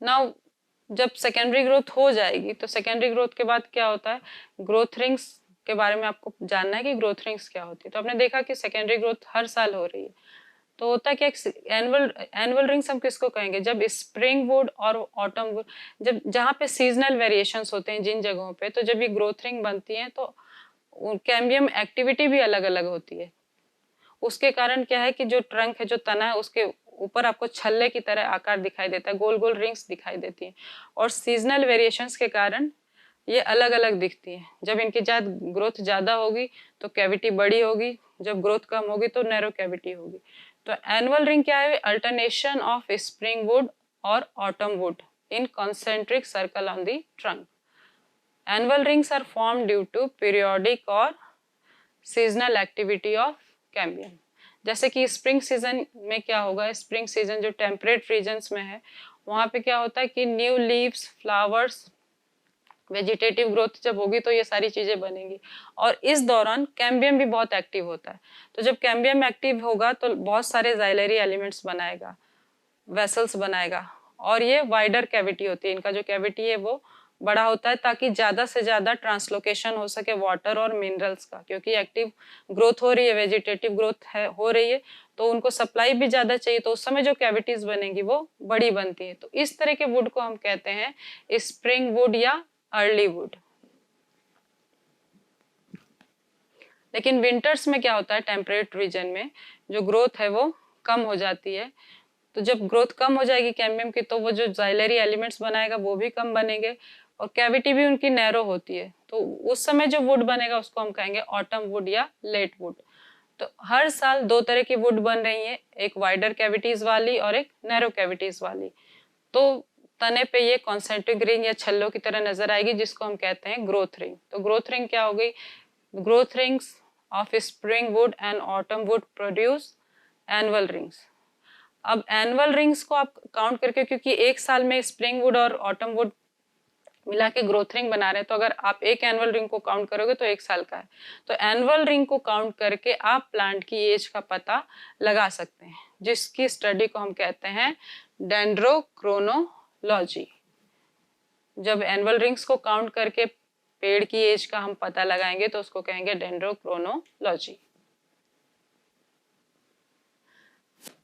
Now जब secondary growth हो जाएगी तो सेकेंडरी ग्रोथ के बाद क्या होता है, ग्रोथ रिंग्स के बारे में आपको जानना है कि ग्रोथ रिंग्स क्या होती है। तो आपने देखा कि सेकेंडरी ग्रोथ हर साल हो रही है, तो होता है कि एनुअल एनुअल रिंग्स हम किसको कहेंगे, जब स्प्रिंग वुड और ऑटम वुड, जब जहाँ पे सीजनल वेरिएशंस होते हैं जिन जगहों पे, तो जब ये ग्रोथ रिंग बनती है तो कैम्बियम एक्टिविटी भी अलग अलग होती है। उसके कारण क्या है कि जो ट्रंक है, जो तना है, उसके ऊपर आपको छल्ले की तरह आकार दिखाई देता है, गोल गोल रिंग्स दिखाई देती है, और सीजनल वेरिएशंस के कारण ये अलग अलग दिखती है। जब इनकी ग्रोथ ज्यादा होगी तो कैविटी बड़ी होगी, जब ग्रोथ कम होगी तो नैरो कैविटी होगी। तो एनुअल रिंग क्या है, अल्टरनेशन ऑफ स्प्रिंग वुड और autumn wood in concentric circle on the trunk. Annual rings are form due to periodic और सीजनल एक्टिविटी ऑफ कैम्बियम। जैसे कि स्प्रिंग सीजन में क्या होगा, स्प्रिंग सीजन जो टेम्परेट रीजन्स में है, वहाँ पे क्या होता है कि new leaves, flowers, vegetative growth जब होगी तो ये सारी चीजें बनेंगी, और इस दौरान कैम्बियम भी बहुत एक्टिव होता है। तो जब कैम्बियम एक्टिव होगा तो बहुत सारे जाइलरी एलिमेंट्स बनाएगा, वेसल्स बनाएगा, और ये वाइडर कैविटी होती है, इनका जो कैविटी है वो बड़ा होता है ताकि ज्यादा से ज्यादा ट्रांसलोकेशन हो सके वाटर और मिनरल्स का, क्योंकि एक्टिव ग्रोथ हो रही है, वेजिटेटिव ग्रोथ है हो रही है, तो उनको सप्लाई भी ज्यादा चाहिए, तो उस समय जो कैविटीज बनेंगी वो बड़ी बनती है। तो इस तरह के वुड को हम कहते हैं स्प्रिंग वुड या अर्ली वुड। लेकिन विंटर्स में क्या होता है, टेम्परेट रीजन में जो ग्रोथ है वो कम हो जाती है। तो जब ग्रोथ कम हो जाएगी कैम्बियम की, तो वो जो जाइलरी एलिमेंट्स बनाएगा वो भी कम बनेंगे, और कैविटी भी उनकी नैरो होती है, तो उस समय जो वुड बनेगा उसको हम कहेंगे ऑटम वुड या लेट वुड। तो हर साल दो तरह की वुड बन रही है, एक वाइडर कैविटीज वाली और एक नैरो कैविटीज वाली। तो तने पे ये कॉन्सेंट्रिक रिंग या छल्लों की तरह नजर आएगी, जिसको हम कहते हैं ग्रोथ रिंग। तो ग्रोथ रिंग क्या हो गई, growth rings of spring would and autumn would produce annual rings. अब एनुअल रिंग्स को आप काउंट करके, क्योंकि एक साल में स्प्रिंग वुड और ऑटम वुड मिला के ग्रोथ रिंग बना रहे हैं, तो अगर आप एक एनुअल रिंग को काउंट करोगे तो एक साल का है। तो एनुअल रिंग को काउंट करके आप प्लांट की एज का पता लगा सकते हैं, जिसकी स्टडी को हम कहते हैं डेंड्रोक्रोनोलॉजी। जब एनुअल रिंग्स को काउंट करके पेड़ की एज का हम पता लगाएंगे तो उसको कहेंगे dendrochronology.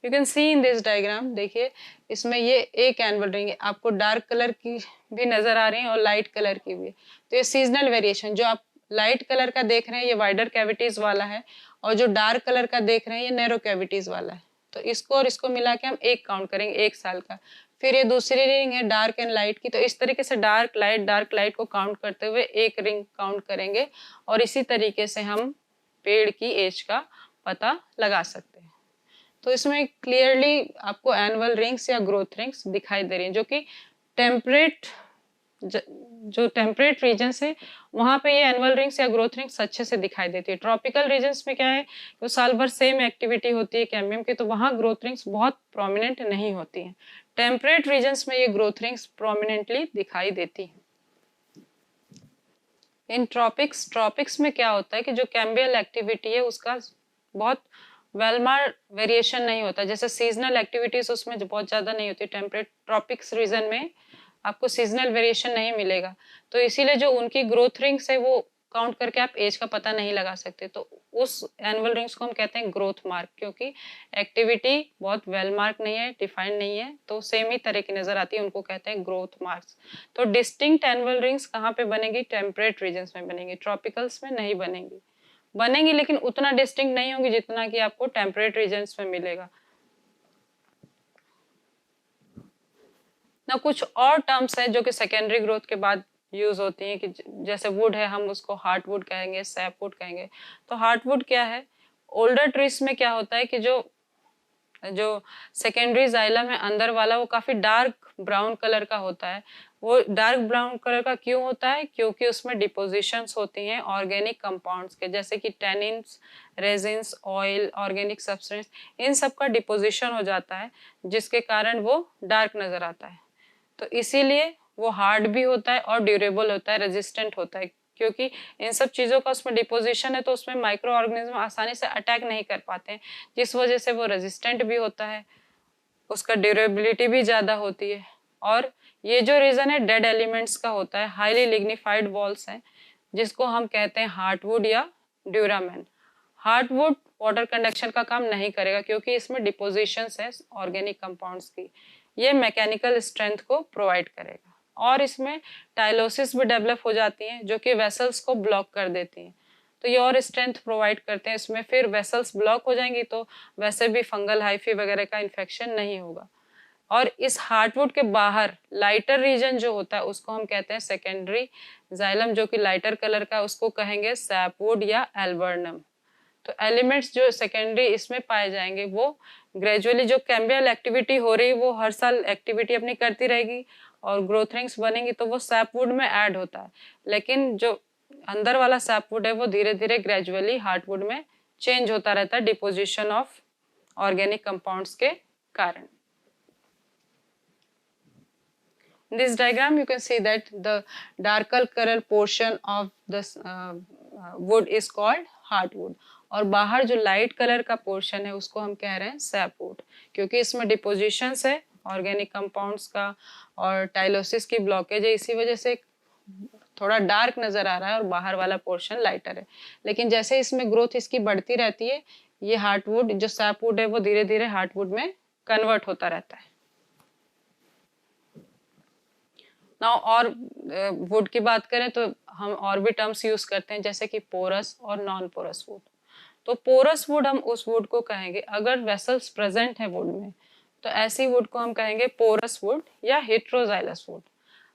You can see in this diagram, देखिए इसमें ये एक एनुअल रिंग है, आपको डार्क कलर की भी नजर आ रही है और लाइट कलर की भी। तो ये सीजनल वेरिएशन, जो आप लाइट कलर का देख रहे हैं ये वाइडर कैविटीज वाला है, और जो डार्क कलर का देख रहे हैं ये नैरो कैविटीज वाला है। तो इसको और इसको मिला के हम एक काउंट करेंगे एक साल का। फिर ये दूसरी रिंग है डार्क एंड लाइट की, तो इस तरीके से डार्क लाइट को काउंट करते हुए एक रिंग काउंट करेंगे, और इसी तरीके से हम पेड़ की एज का पता लगा सकते हैं। तो इसमें क्लियरली आपको एनुअल रिंग्स या ग्रोथ रिंग्स दिखाई दे रही हैं, जो कि टेम्परेट जो टेम्परेट रीजन्स है वहां पे ये एनुअल रिंग्स या ग्रोथ रिंग्स अच्छे से दिखाई देती है। ट्रॉपिकल रीजन्स में क्या है, तो साल भर सेम एक्टिविटी होती है कैम्बियम की, तो वहां ग्रोथ रिंग्स बहुत प्रोमिनेंट नहीं होती हैं। टेम्परेट रीजन्स में ये ग्रोथ रिंग्स प्रोमिनेंटली दिखाई देती हैं। इन ट्रॉपिक्स में क्या होता है कि जो कैम्बियल एक्टिविटी है उसका बहुत वेलमार वेरिएशन नहीं होता, जैसे सीजनल एक्टिविटीज उसमें बहुत ज्यादा नहीं होती। टेम्परेट ट्रॉपिक्स रीजन में आपको सीजनल वेरिएशन नहीं मिलेगा, तो इसीलिए जो उनकी ग्रोथ रिंग्स है वो काउंट करके आप एज का पता नहीं लगा सकते। तो उस एनुअल रिंग्स को हम कहते हैं ग्रोथ मार्क, क्योंकि एक्टिविटी बहुत वेल मार्क नहीं है, डिफाइंड नहीं है, तो सेम ही तरह की नजर आती है, उनको कहते हैं ग्रोथ मार्क्स। तो डिस्टिंक्ट एनुअल रिंग्स कहाँ पे बनेगी, टेम्परेट रीजन्स में बनेगी, ट्रॉपिकल्स में नहीं बनेंगी। बनेंगी लेकिन उतना डिस्टिंक्ट नहीं होगी जितना कि आपको टेम्परेट रीजन्स में मिलेगा ना। कुछ और टर्म्स हैं जो कि सेकेंडरी ग्रोथ के बाद यूज होती हैं, कि जैसे वुड है हम उसको हार्ट वुड कहेंगे, सैप वुड कहेंगे। तो हार्ट वुड क्या है, ओल्डर ट्रीज में क्या होता है कि जो जो सेकेंडरी जाइलम है अंदर वाला वो काफी डार्क ब्राउन कलर का होता है। वो डार्क ब्राउन कलर का क्यों होता है, क्योंकि उसमें डिपोजिशंस होती हैं ऑर्गेनिक कंपाउंड्स के, जैसे कि tannins, resins, oil, organic substance, इन सब का डिपोजिशन हो जाता है, जिसके कारण वो डार्क नजर आता है। तो इसीलिए वो हार्ड भी होता है और ड्यूरेबल होता है, रेजिस्टेंट होता है, क्योंकि इन सब चीज़ों का उसमें डिपोजिशन है, तो उसमें माइक्रो ऑर्गेनिज्म आसानी से अटैक नहीं कर पाते हैं, जिस वजह से वो रेजिस्टेंट भी होता है, उसका ड्यूरेबिलिटी भी ज़्यादा होती है। और ये जो रीजन है डेड एलिमेंट्स का होता है, हाईली लिग्निफाइड वॉल्स हैं जिसको हम कहते हैं हार्टवुड या ड्यूरामेन। हार्टवुड वाटर कंडक्शन का काम नहीं करेगा क्योंकि इसमें डिपोजिशंस है ऑर्गेनिक कंपाउंड्स की, ये मैकेनिकल स्ट्रेंथ को प्रोवाइड करेगा। और इसमें टाइलोसिस भी डेवलप हो जाती हैं जो कि वेसल्स को ब्लॉक कर देती हैं, तो ये और स्ट्रेंथ प्रोवाइड करते हैं इसमें। फिर वेसल्स ब्लॉक हो जाएंगी तो वैसे भी फंगल हाइफी वगैरह का इन्फेक्शन नहीं होगा। और इस हार्टवुड के बाहर लाइटर रीजन जो होता है उसको हम कहते हैं सेकेंडरी जाइलम, जो कि लाइटर कलर का, उसको कहेंगे सैपवुड या एल्बर्नम। तो एलिमेंट्स जो सेकेंडरी इसमें पाए जाएंगे वो ग्रेजुअली, जो कैम्बियल एक्टिविटी हो रही है वो हर साल एक्टिविटी अपनी करती रहेगी और ग्रोथ रिंग्स बनेंगी तो वो सैपवुड में ऐड होता है, लेकिन जो अंदर वाला सैपवुड है वो धीरे धीरे ग्रेजुअली हार्टवुड में चेंज होता रहता है डिपोजिशन ऑफ ऑर्गेनिक कंपाउंड्स के कारण। In this diagram you can see that the darker color portion of the wood is called heartwood और बाहर जो लाइट कलर का पोर्शन है उसको हम कह रहे हैं सैपवुड, क्योंकि इसमें डिपोजिशंस है ऑर्गेनिक कंपाउंड्स का और टाइलोसिस की ब्लॉकेज है, इसी वजह से थोड़ा डार्क नजर आ रहा है और बाहर वाला पोर्शन लाइटर है। लेकिन जैसे इसमें ग्रोथ इसकी बढ़ती रहती है, ये हार्टवुड जो सैपवुड है वो धीरे धीरे हार्टवुड में कन्वर्ट होता रहता है। नाउ और वुड की बात करें तो हम और भी टर्म्स यूज करते हैं जैसे कि पोरस और नॉन पोरस वुड। तो पोरस वुड हम उस वुड को कहेंगे अगर वेसल्स प्रेजेंट है वुड में, तो ऐसी वुड को हम कहेंगे पोरस वुड या हेट्रोजाइलस वुड।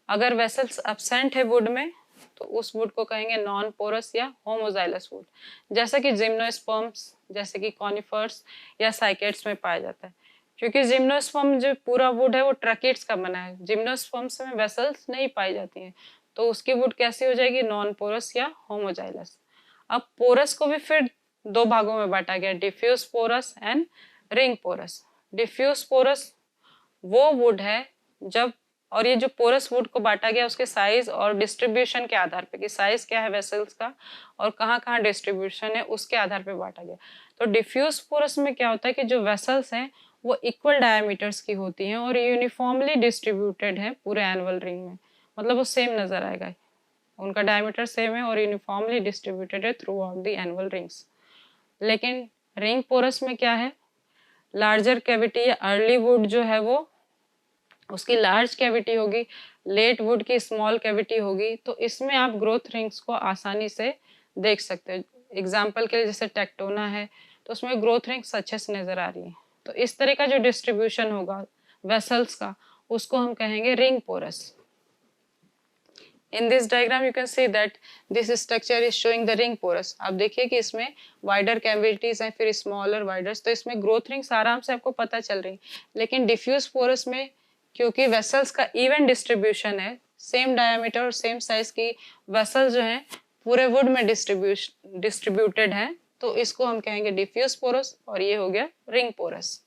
अगर वेसल्स एब्सेंट है वुड में तो उस वुड को कहेंगे नॉन पोरस या होमोजाइलस वुड, जैसे कि जिम्नोस्पर्म्स, जैसे कि कॉनिफर्स या साइकेड्स में पाया जाता है। क्योंकि जिम्नोस्पर्म जो पूरा वुड है वो ट्रैकिड्स का बना है, जिम्नोस्पर्म्स में वेसल्स नहीं पाई जाती हैं, तो उसकी वुड कैसी हो जाएगी, नॉन पोरस या होमोजाइलस। अब पोरस को भी फिर दो भागों में बांटा गया, diffuse porous and ring porous. Diffuse porous वो वुड है जब, और ये जो पोरस वुड को बांटा गया उसके साइज और डिस्ट्रीब्यूशन के आधार पे कि साइज क्या है वेसल्स का और कहाँ कहाँ डिस्ट्रीब्यूशन है उसके आधार पे बांटा गया। तो डिफ्यूज पोरस में क्या होता है कि जो वेसल्स हैं वो इक्वल डायमीटर्स की होती हैं और यूनिफॉर्मली डिस्ट्रीब्यूटेड है पूरे एनुअल रिंग में, मतलब वो सेम नजर आएगा, उनका डायमीटर सेम है और यूनिफॉर्मली डिस्ट्रीब्यूटेड है through out the annual rings. लेकिन रिंग पोरस में क्या है, लार्जर कैविटी या अर्ली वुड जो है वो उसकी लार्ज कैविटी होगी, लेट वुड की स्मॉल कैविटी होगी, तो इसमें आप ग्रोथ रिंग्स को आसानी से देख सकते हो। एग्जाम्पल के लिए जैसे टेक्टोना है तो उसमें ग्रोथ रिंग्स अच्छे से नजर आ रही है। तो इस तरह का जो डिस्ट्रीब्यूशन होगा वेसल्स का उसको हम कहेंगे ring porous. In this diagram you can see that this structure is showing the ring porous। आप देखिए कि इसमें वाइडर कैविटीज हैं फिर स्मॉलर वाइडर्स, तो इसमें ग्रोथ रिंग्स आराम से आपको पता चल रही। लेकिन डिफ्यूज पोरस में क्योंकि वेसल्स का इवन डिस्ट्रीब्यूशन है, सेम डायमीटर और सेम साइज की वेसल्स जो हैं पूरे वुड में डिस्ट्रीब्यूटेड हैं, तो इसको हम कहेंगे डिफ्यूज पोरस और ये हो गया ring porous.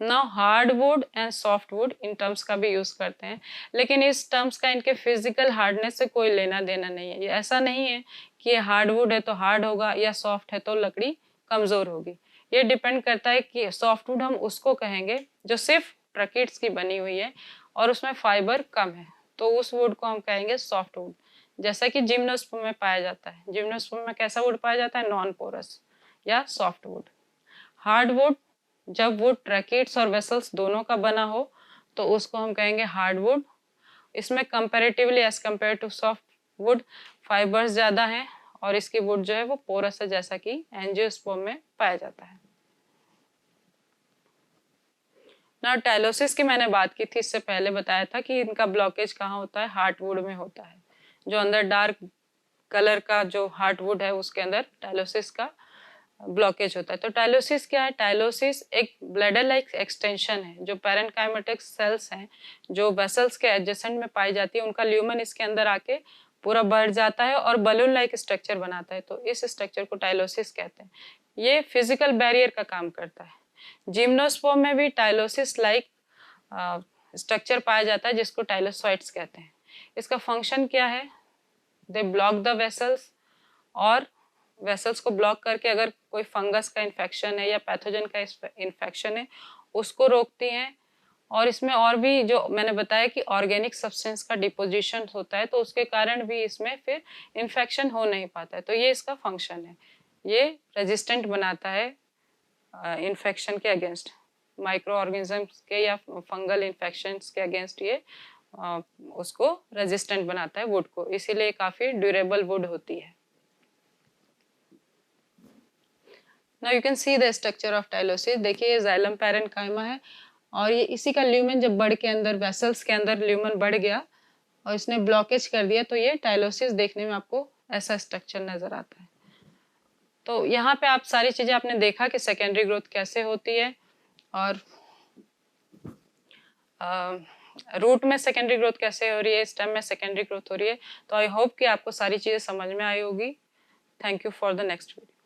Now hardwood and softwood in terms का भी यूज करते हैं, लेकिन इस टर्म्स का इनके फिजिकल हार्डनेस से कोई लेना देना नहीं है। ये ऐसा नहीं है कि ये हार्डवुड है तो हार्ड होगा या सॉफ्ट है तो लकड़ी कमजोर होगी। ये डिपेंड करता है कि सॉफ्टवुड हम उसको कहेंगे जो सिर्फ ट्रैकिड्स की बनी हुई है और उसमें फाइबर कम है, तो उस वुड को हम कहेंगे सॉफ्टवुड, जैसा कि जिम्नोस्पर्म में पाया जाता है। जिम्नोस्पर्म में कैसा वुड पाया जाता है, नॉन पोरस या सॉफ्टवुड। हार्डवुड जब वुड ट्रैकिड्स और वेसल्स दोनों का बना हो तो उसको हम कहेंगे हार्डवुड। इसमें comparatively as compare to soft wood fibres ज़्यादा हैं और इसकी वुड जो है वो पोरस है, जैसा कि एंजियोस्पर्म में पाया जाता है। ना टाइलोसिस की मैंने बात की थी, इससे पहले बताया था कि इनका ब्लॉकेज कहाँ होता है, हार्टवुड में होता है। जो अंदर डार्क कलर का जो हार्टवुड है उसके अंदर टाइलोसिस का ब्लॉकेज होता है। तो टाइलोसिस क्या है, टाइलोसिस एक ब्लैडर लाइक एक्सटेंशन है। जो पैरेन्काइमेटिक सेल्स हैं जो वेसल्स के एडजेसेंट में पाई जाती है, उनका ल्यूमन इसके अंदर आके पूरा बढ़ जाता है और बलून लाइक स्ट्रक्चर बनाता है, तो इस स्ट्रक्चर को टाइलोसिस कहते हैं। ये फिजिकल बैरियर का काम करता है। जिम्नोस्पर्म में भी टाइलोसिस लाइक स्ट्रक्चर पाया जाता है जिसको टाइलोसॉइड्स कहते हैं। इसका फंक्शन क्या है, दे ब्लॉक द वेसल्स, और वेसल्स को ब्लॉक करके अगर कोई फंगस का इन्फेक्शन है या पैथोजन का इन्फेक्शन है उसको रोकती हैं, और इसमें और भी जो मैंने बताया कि ऑर्गेनिक सब्सटेंस का डिपोजिशन होता है, तो उसके कारण भी इसमें फिर इन्फेक्शन हो नहीं पाता है। तो ये इसका फंक्शन है, ये रेजिस्टेंट बनाता है इन्फेक्शन के अगेंस्ट, माइक्रो ऑर्गेनिजम्स के या फंगल इन्फेक्शंस के अगेंस्ट ये उसको रेजिस्टेंट बनाता है वुड को, इसीलिए काफ़ी ड्यूरेबल वुड होती है। Now you can see the structure of tylosis. देखिए ये जाइलम पैरेन्काइमा है और ये इसी का ल्यूमेन जब बढ़ के अंदर वेसल्स के अंदर ल्यूमेन बढ़ गया और इसने ब्लॉकेज कर दिया, तो ये टाइलोसिस देखने में आपको ऐसा स्ट्रक्चर नजर आता है। तो यहाँ पे आप सारी चीजें आपने देखा कि सेकेंडरी ग्रोथ कैसे होती है और रूट में सेकेंडरी ग्रोथ कैसे हो रही है, स्टेम में सेकेंडरी ग्रोथ हो रही है। तो आई होप कि आपको सारी चीजें समझ में आई होगी। Thank you for the next video.